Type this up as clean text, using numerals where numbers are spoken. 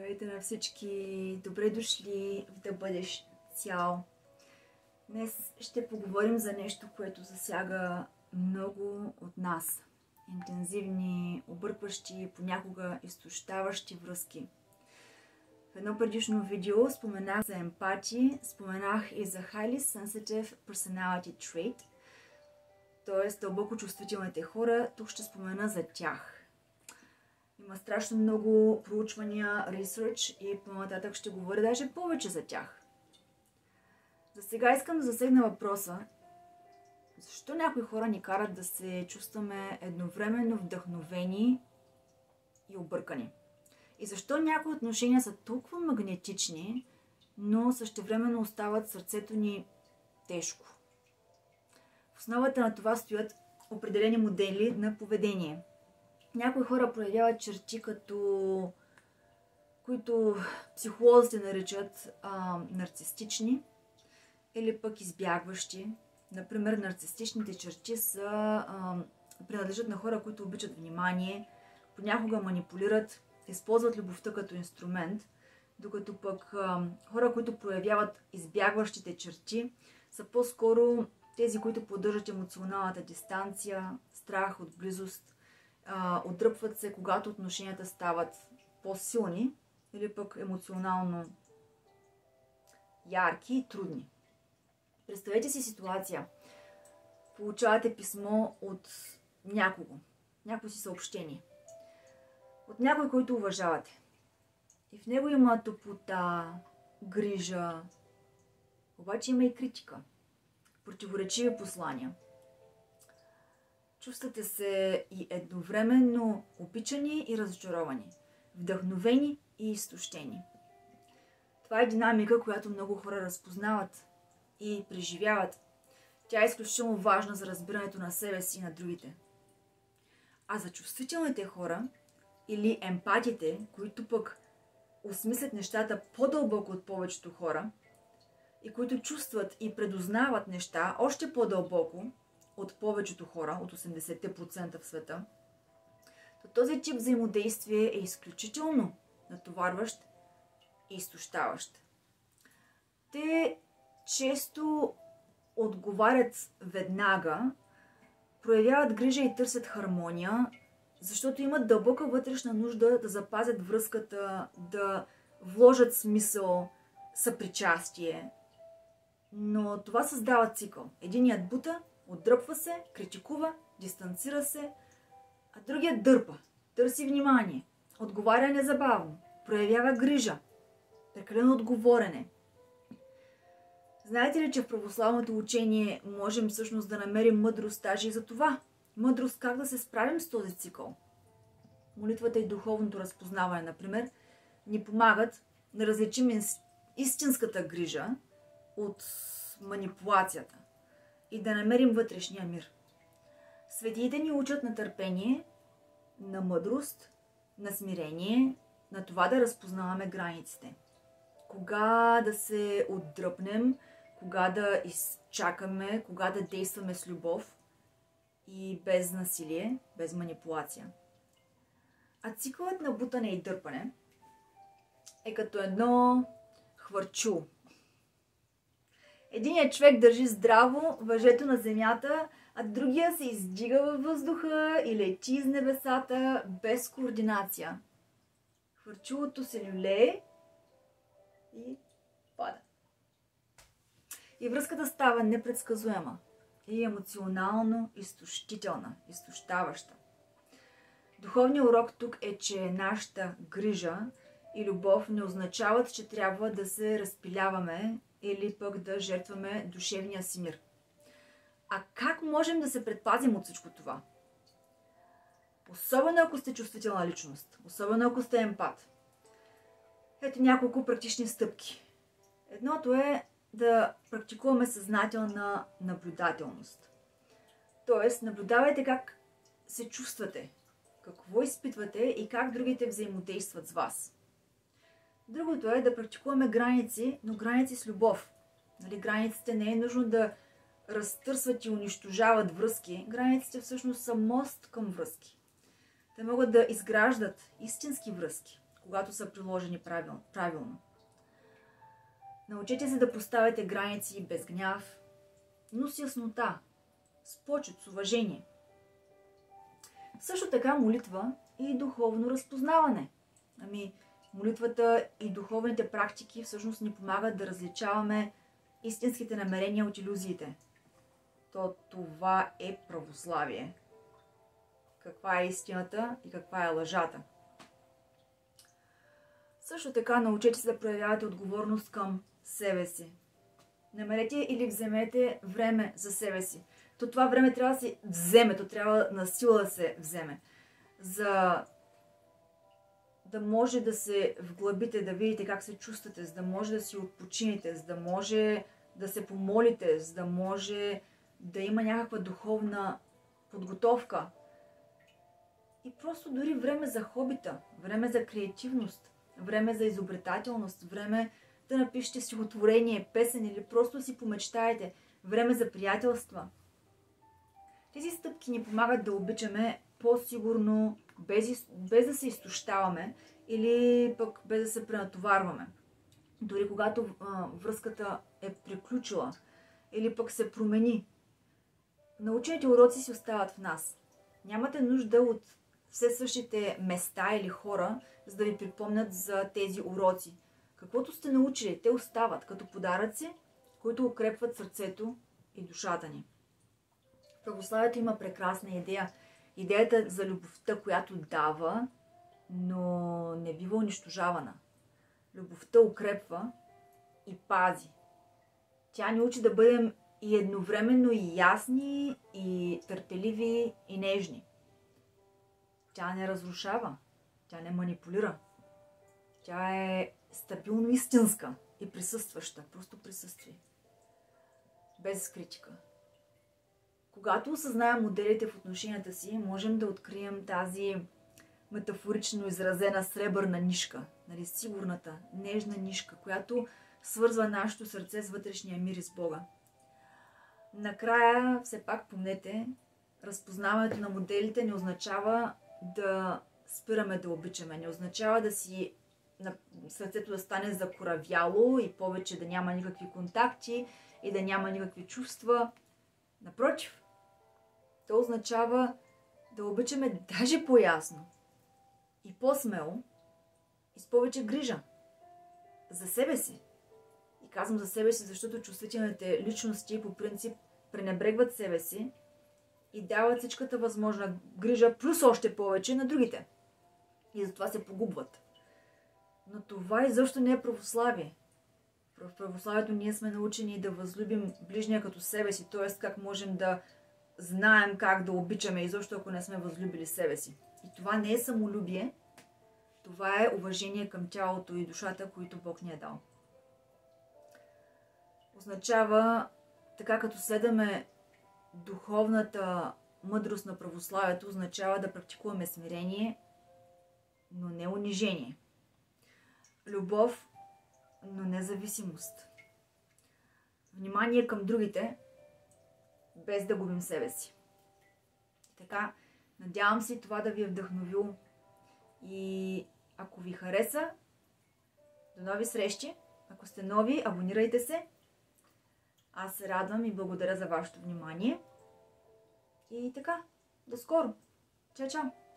Здравейте на всички! Добре дошли в Да бъдеш цял! Днес ще поговорим за нещо, което засяга много от нас. Интензивни, объркващи, понякога изтощаващи връзки. В едно предишно видео споменах за емпатии, споменах и за Highly Sensitive Personality Trait, т.е. дълбоко чувствителните хора. Тук ще спомена за тях. Има страшно много проучвания, ресърч и по-нататък ще говоря даже повече за тях. За сега искам да засегна въпроса: защо някои хора ни карат да се чувстваме едновременно вдъхновени и объркани? И защо някои отношения са толкова магнетични, но същевременно остават сърцето ни тежко? В основата на това стоят определени модели на поведение. Някои хора проявяват черти, които психолозите наричат нарцистични или пък избягващи. Например, нарцистичните черти принадлежат на хора, които обичат внимание, понякога манипулират, използват любовта като инструмент, докато пък хора, които проявяват избягващите черти, са по-скоро тези, които поддържат емоционалната дистанция, страх от близост, отдръпват се, когато отношенията стават по-силни или пък емоционално ярки и трудни. Представете си ситуация. Получавате писмо от някой си съобщение. От някой, който уважавате. И в него има топлота, грижа, обаче има и критика, противоречиви послания. Чувствате се и едновременно обичани и разочаровани, вдъхновени и изтощени. Това е динамика, която много хора разпознават и преживяват. Тя е изключително важна за разбирането на себе си и на другите. А за чувствителните хора или емпатите, които пък осмислят нещата по-дълбоко от повечето хора и които чувстват и предузнават неща още по-дълбоко от повечето хора, от 80% в света, то този тип взаимодействие е изключително натоварващ и изтощаващ. Те често отговарят веднага, проявяват грижа и търсят хармония, защото имат дълбока вътрешна нужда да запазят връзката, да вложат смисъл, съпричастие. Но това създава цикъл. Единият бута, отдръпва се, критикува, дистанцира се, а другият дърпа, търси внимание, отговаря незабавно, проявява грижа, прекалено отговорене. Знаете ли, че в православното учение можем всъщност да намерим мъдрост даже и за това? Мъдрост как да се справим с този цикъл. Молитвата и духовното разпознаване, например, ни помагат да различим истинската грижа от манипулацията и да намерим вътрешния мир. Светиите ни учат на търпение, на мъдрост, на смирение, на това да разпознаваме границите. Кога да се отдръпнем, кога да изчакаме, кога да действаме с любов и без насилие, без манипулация. А цикълът на бутане и дърпане е като едно хвърчу. Единият човек държи здраво въжето на земята, а другия се издига във въздуха и лети из небесата без координация. Хвърчулото се люлее и пада. И връзката става непредсказуема и емоционално изтощителна, изтощаваща. Духовният урок тук е, че нашата грижа и любов не означават, че трябва да се разпиляваме или пък да жертваме душевния си мир. А как можем да се предпазим от всичко това? Особено ако сте чувствителна личност, особено ако сте емпат. Ето няколко практични стъпки. Едното е да практикуваме съзнателна наблюдателност. Тоест, наблюдавайте как се чувствате, какво изпитвате и как другите взаимодействат с вас. Другото е да практикуваме граници, но граници с любов. Границите не е нужно да разтърсват и унищожават връзки. Границите всъщност са мост към връзки. Те могат да изграждат истински връзки, когато са приложени правилно. Научете се да поставяте граници без гняв, но с яснота, с почет, с уважение. Също така молитва и духовно разпознаване. Молитвата и духовните практики всъщност ни помагат да различаваме истинските намерения от илюзиите. Това е православие. Каква е истината и каква е лъжата. Също така научете се да проявявате отговорност към себе си. Намерете или вземете време за себе си. Това време трябва да се вземе, то трябва на сила да се вземе. За да може да се вглъбите, да видите как се чувствате, за да може да си отпочинете, за да може да се помолите, за да може да има някаква духовна подготовка. И просто дори време за хобита, време за креативност, време за изобретателност, време да напишете стихотворение, песен или просто си помечтаете, време за приятелства. Тези стъпки ни помагат да обичаме по-сигурно, без да се изтощаваме или пък без да се пренатоварваме. Дори когато връзката е приключила или пък се промени. Научените уроци си остават в нас. Нямате нужда от все същите места или хора, за да ви припомнят за тези уроци. Каквото сте научили, те остават като подаръци, които укрепват сърцето и душата ни. В православието има прекрасна идея. Идеята за любовта, която дава, но не бива унищожавана. Любовта укрепва и пази. Тя ни учи да бъдем и едновременно и ясни, и търпеливи, и нежни. Тя не разрушава, тя не манипулира. Тя е стабилно истинска и присъстваща, просто присъствие. Без критика. Когато осъзнаем моделите в отношенията си, можем да открием тази метафорично изразена сребърна нишка, сигурната, нежна нишка, която свързва нашето сърце с вътрешния мир и с Бога. Накрая, все пак помнете, разпознаването на моделите не означава да спираме да обичаме, не означава да си сърцето да стане закоравяло и повече да няма никакви контакти и да няма никакви чувства. Напротив, то означава да обичаме даже по-ясно и по-смело и с повече грижа за себе си. И казвам за себе си, защото чувствителните личности по принцип пренебрегват себе си и дават всичката възможна грижа, плюс още повече на другите. И затова се погубват. Но това изобщо не е православие. В православието ние сме научени да възлюбим ближния като себе си, т.е. как можем да знаем как да обичаме, изобщо ако не сме възлюбили себе си. И това не е самолюбие, това е уважение към тялото и душата, които Бог ни е дал. Означава, така като следваме духовната мъдрост на православието, означава да практикуваме смирение, но не унижение. Любов, но не зависимост. Внимание към другите, без да губим себе си. Така, надявам се това да ви е вдъхновило. И ако ви хареса, до нови срещи. Ако сте нови, абонирайте се. Аз се радвам и благодаря за вашето внимание. И така, до скоро. Чао, чао!